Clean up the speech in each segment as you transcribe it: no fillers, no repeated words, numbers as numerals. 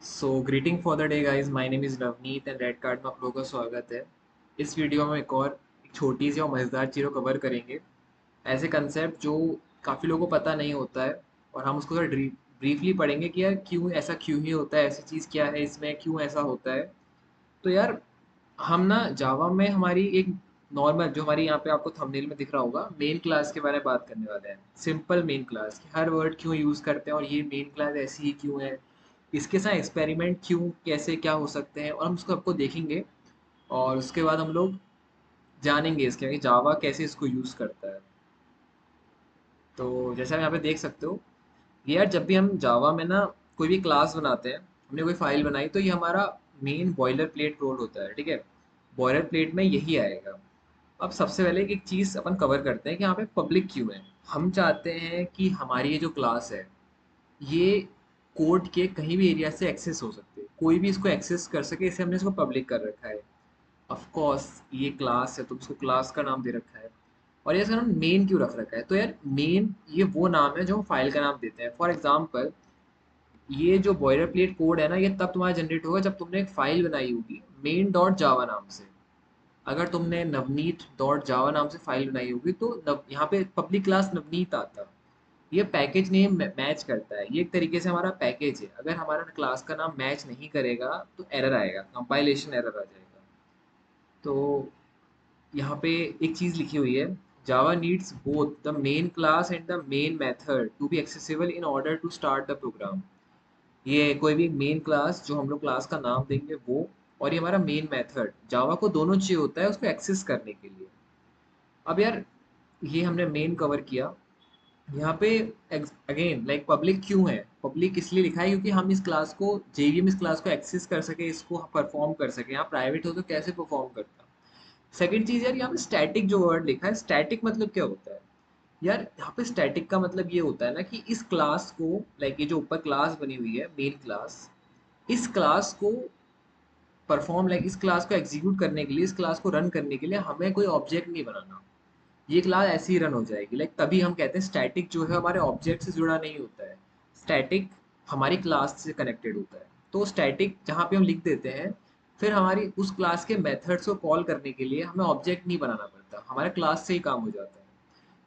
So greeting for the day guys, my name is Navneet and red card में आप लोगों का स्वागत है। इस वीडियो में एक छोटी सी और मज़ेदार चीज़ को कवर करेंगे। ऐसे कंसेप्ट जो काफ़ी लोगों को पता नहीं होता है और हम उसको थोड़ा ब्रीफली पढ़ेंगे कि यार क्यों ऐसा क्यों ही होता है, ऐसी चीज़ क्या है इसमें, क्यों ऐसा होता है। तो यार हम ना जावा में हमारी एक नॉर्मल जो हमारी यहाँ पे आपको थंबनेल में दिख रहा होगा मेन क्लास के बारे में बात करने वाले हैं। सिंपल मेन क्लास कि हर वर्ड क्यों यूज़ करते हैं और ये मेन क्लास ऐसी ही क्यों है, इसके साथ एक्सपेरिमेंट क्यों कैसे क्या हो सकते हैं, और हम उसको आपको देखेंगे। और उसके बाद हम लोग जानेंगे इसके कि जावा कैसे इसको यूज़ करता है। तो जैसे आप यहाँ पे देख सकते हो, ये यार जब भी हम जावा में ना कोई भी क्लास बनाते हैं, हमने कोई फाइल बनाई, तो ये हमारा मेन बॉयलर प्लेट कोड होता है, ठीक है। बॉयलर प्लेट में यही आएगा। अब सबसे पहले एक चीज़ अपन कवर करते हैं कि यहाँ पे पब्लिक क्यों है। हम चाहते हैं कि हमारी ये जो क्लास है, ये कोड के कहीं भी एरिया से एक्सेस हो सकते हैं, कोई भी इसको एक्सेस कर सके, इसे हमने इसको पब्लिक कर रखा है। ऑफ कोर्स ये क्लास है तो उसको क्लास का नाम दे रखा है। और ये इसका नाम मेन क्यों रख रखा है, तो यार मेन ये वो नाम है जो हम फाइल का नाम देते हैं। फॉर एग्जाम्पल, ये जो बॉयलर प्लेट कोड है ना, ये तब तुम्हारा जनरेट होगा जब तुमने एक फाइल बनाई होगी मेन डॉट जावा नाम से। अगर तुमने नवनीत डॉट जावा नाम से फाइल बनाई होगी तो यहाँ पे पब्लिक क्लास नवनीत आता। ये पैकेज नेम मैच करता है, ये एक तरीके से हमारा पैकेज है। अगर हमारा क्लास का नाम मैच नहीं करेगा तो एरर आएगा, कंपाइलेशन एरर आ जाएगा। तो यहाँ पे एक चीज़ लिखी हुई है, Java needs both the main class and the main method to be accessible in order to start the program. ये कोई भी मेन क्लास जो हम लोग क्लास का नाम देंगे वो, और ये हमारा मेन मेथड, जावा को दोनों चाहिए होता है उसको एक्सेस करने के लिए। अब यार ये हमने मेन कवर किया। यहाँ पे अगेन लाइक पब्लिक क्यों है, पब्लिक इसलिए लिखा है क्योंकि हम इस क्लास को, जेवीएम इस क्लास को एक्सेस कर सके, इसको परफॉर्म कर सके। यहाँ प्राइवेट हो तो कैसे परफॉर्म करता। सेकंड चीज यार, यहाँ पे स्टैटिक जो वर्ड लिखा है, स्टैटिक मतलब क्या होता है। यार यहाँ पे स्टैटिक का मतलब ये होता है ना कि इस क्लास को, लाइक ये जो ऊपर क्लास बनी हुई है मेन क्लास, इस क्लास को परफॉर्म, लाइक इस क्लास को एग्जीक्यूट करने के लिए, इस क्लास को रन करने के लिए हमें कोई ऑब्जेक्ट नहीं बनाना। ये क्लास ऐसे ही रन हो जाएगी, लाइक तभी हम कहते हैं स्टैटिक जो है हमारे ऑब्जेक्ट से जुड़ा नहीं होता है। स्टैटिक हमारी क्लास से कनेक्टेड होता है। तो स्टैटिक जहाँ पे हम लिख देते हैं, फिर हमारी उस क्लास के मेथड्स को कॉल करने के लिए हमें ऑब्जेक्ट नहीं बनाना पड़ता, हमारे क्लास से ही काम हो जाता है।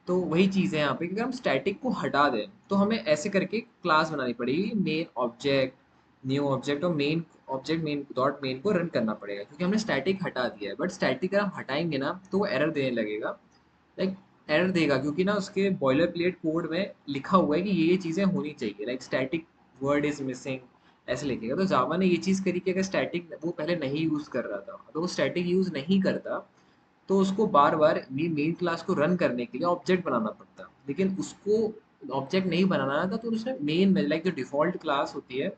तो वही चीज़ है यहाँ पे कि अगर हम स्टैटिक को हटा दें तो हमें ऐसे करके क्लास बनानी पड़ेगी, मेन ऑब्जेक्ट, न्यू ऑब्जेक्ट, और main object main dot main को रन करना पड़ेगा, क्योंकि हमने स्टैटिक हटा दिया है। बट स्टैटिक अगर हम हटाएंगे ना तो वो एरर देने लगेगा, लाइक एरर देगा, क्योंकि ना उसके बॉयलर प्लेट कोड में लिखा हुआ है कि ये चीज़ें होनी चाहिए, like static word is missing, ऐसे लिखेगा। तो जावा ने ये चीज़ करी कि अगर स्टैटिक वो पहले नहीं यूज़ कर रहा था, अगर वो स्टैटिक यूज़ नहीं करता तो उसको बार बार ये मेन क्लास को रन करने के लिए ऑब्जेक्ट बनाना पड़ता। लेकिन उसको ऑब्जेक्ट नहीं बनाना था तो उसने मेन में, लाइक जो डिफॉल्ट क्लास होती है,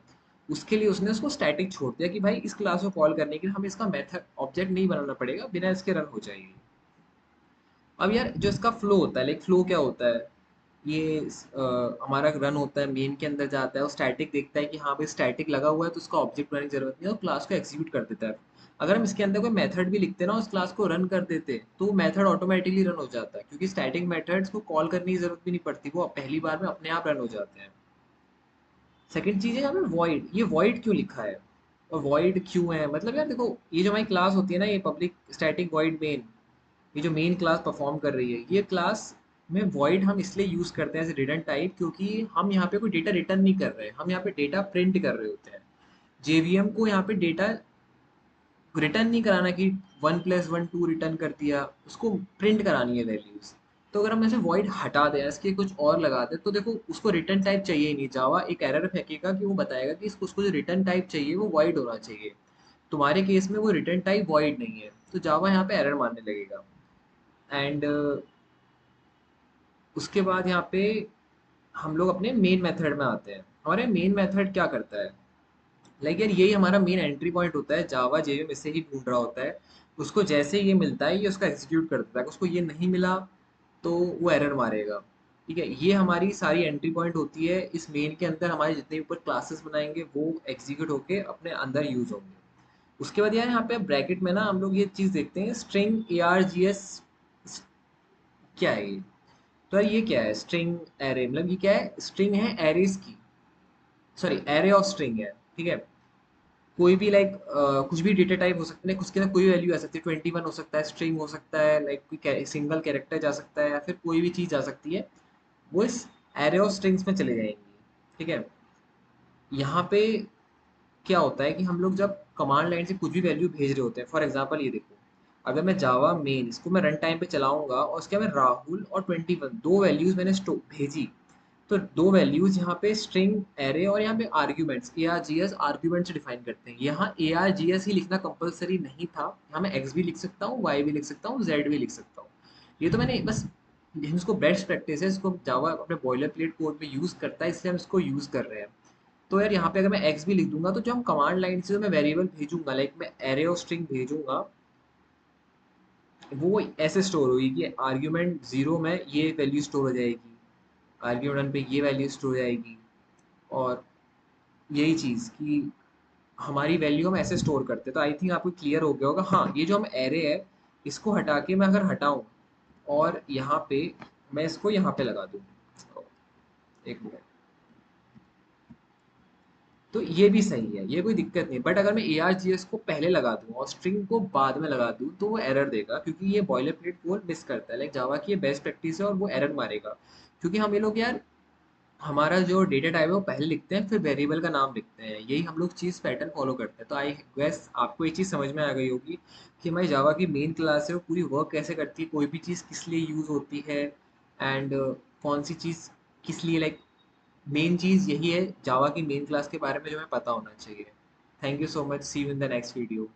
उसके लिए उसने उसको स्टैटिक छोड़ दिया कि भाई इस क्लास को कॉल करने के लिए हमें इसका मेथड ऑब्जेक्ट नहीं बनाना पड़ेगा, बिना इसके रन हो जाएगी। अब यार जो इसका फ्लो होता है, लाइक फ्लो क्या होता है, ये हमारा रन होता है, मेन के अंदर जाता है, और स्टैटिक देखता है कि हाँ भाई स्टैटिक लगा हुआ है तो उसका ऑब्जेक्ट बनाने की जरूरत नहीं है, और क्लास को एग्जीक्यूट कर देता है। अगर हम इसके अंदर कोई मेथड भी लिखते ना, उस क्लास को रन कर देते, तो मेथड ऑटोमेटिकली रन हो जाता है, क्योंकि स्टैटिक मेथड्स को कॉल करने की जरूरत भी नहीं पड़ती, वो पहली बार में अपने आप रन हो जाते हैं। सेकंड चीज है यहाँ पे वॉइड, ये वॉइड क्यों लिखा है और वॉइड क्यों है, मतलब यार देखो, ये जो हमारी क्लास होती है ना, ये पब्लिक स्टैटिक वॉइड मेन, ये जो मेन क्लास परफॉर्म कर रही है, ये क्लास में वॉइड हम इसलिए यूज करते हैं एज रिटर्न टाइप, क्योंकि हम यहाँ पे कोई डेटा रिटर्न नहीं कर रहे हैं, हम यहाँ पे डेटा प्रिंट कर रहे होते हैं। जेवीएम को यहाँ पे डेटा रिटर्न नहीं कराना कि 1+1 2 रिटर्न कर दिया, उसको प्रिंट करानी है वैल्यूज। तो अगर हम ऐसे वॉइड हटा दें, इसके कुछ और लगा दें, तो देखो उसको रिटर्न टाइप चाहिए ही नहीं, जावा एक एरर फेंकेगा कि वो बताएगा कि इसको, उसको जो रिटर्न टाइप चाहिए वो वॉइड होना चाहिए। तुम्हारे केस में वो रिटर्न टाइप वॉइड नहीं है, तो जावा यहाँ पे एरर मारने लगेगा। एंड उसके बाद यहाँ पे हम लोग अपने मेन मेथड में आते हैं। हमारे मेन मेथड क्या करता है, लाइक यार यही हमारा मेन एंट्री पॉइंट होता है, जावा जेवीएम इससे ही ढूंढ रहा होता है। उसको जैसे ये मिलता है ये उसका एग्जीक्यूट कर देता है, उसको ये नहीं मिला तो वो एरर मारेगा। ठीक है, ये हमारी सारी एंट्री पॉइंट होती है। इस मेन के अंदर हमारे जितने ऊपर क्लासेस बनाएंगे वो एग्जीक्यूट होके अपने अंदर यूज होंगे। उसके बाद यार यहाँ पे ब्रैकेट में ना हम लोग ये चीज देखते हैं, स्ट्रिंग ARGS क्या है ये। तो यार ये क्या है, स्ट्रिंग एरे, मतलब ये क्या है, स्ट्रिंग है एरेज की, सॉरी एरे ऑफ स्ट्रिंग है, ठीक है। कोई भी लाइक कुछ भी डेटा टाइप हो सकता है, उसके अंदर कोई वैल्यू आ सकती है, 21 हो सकता है, स्ट्रिंग हो सकता है, लाइक कोई सिंगल कैरेक्टर जा सकता है, या फिर कोई भी चीज़ जा सकती है, वो इस एरे ऑफ स्ट्रिंग्स में चले जाएंगी। ठीक है। यहाँ पे क्या होता है कि हम लोग जब कमांड लाइन से कुछ भी वैल्यू भेज रहे होते हैं, फॉर एग्जांपल ये देखो, अगर मैं जावा मेन इसको मैं रन टाइम पे चलाऊंगा और उसके मैं राहुल और 21 दो वैल्यूज मैंने भेजी, तो दो वैल्यूज यहाँ पे स्ट्रिंग एरे और यहाँ पे arguments A R G S argument से डिफाइन करते हैं। यहाँ ए आर जी एस ही लिखना कंपलसरी नहीं था, यहाँ मैं एक्स भी लिख सकता हूँ, वाई भी लिख सकता हूँ, जेड भी लिख सकता हूँ। ये तो मैंने बस, इसको बेस्ट प्रैक्टिस है, इसको जावा अपने बॉयलर प्लेट कोड में यूज करता है, इसलिए हम इसको यूज कर रहे हैं। तो यार यहाँ पे अगर मैं एक्स भी लिख दूंगा, तो जो हम कमांड लाइन से जो मैं वेरिएबल भेजूंगा, लाइक मैं एरे और स्ट्रिंग भेजूंगा, वो ऐसे स्टोर होगी कि आर्ग्यूमेंट जीरो में ये वैल्यू स्टोर हो जाएगी, आर्ग्यूमेंट वन पे ये वैल्यू स्टोर हो जाएगी, और यही चीज़ कि हमारी वैल्यू हम ऐसे स्टोर करते हैं। तो आई थिंक आपको क्लियर हो गया होगा। हाँ, ये जो हम एरे है, इसको हटा के मैं अगर हटाऊं और यहाँ पे मैं इसको यहाँ पे लगा दूं, एक मिनट, तो ये भी सही है, ये कोई दिक्कत नहीं। बट अगर मैं ए आर जी एस को पहले लगा दूं और स्ट्रिंग को बाद में लगा दूं, तो वो एरर देगा, क्योंकि ये बॉयलर प्लेट कोड मिस करता है। लाइक जावा की ये बेस्ट प्रैक्टिस है और वो एरर मारेगा, क्योंकि हम ये लोग यार हमारा जो डेटा टाइप है वो पहले लिखते हैं, फिर वेरिएबल का नाम लिखते हैं, यही हम लोग चीज़ पैटर्न फॉलो करते हैं। तो आई गेस आपको ये चीज़ समझ में आ गई होगी कि हमारी जावा की मेन क्लास है वो पूरी वर्क कैसे करती है, कोई भी चीज़ किस लिए यूज़ होती है, एंड कौन सी चीज़ किस लिए, लाइक मेन चीज़ यही है जावा की मेन क्लास के बारे में जो हमें पता होना चाहिए। Thank you so much, see you in the next video.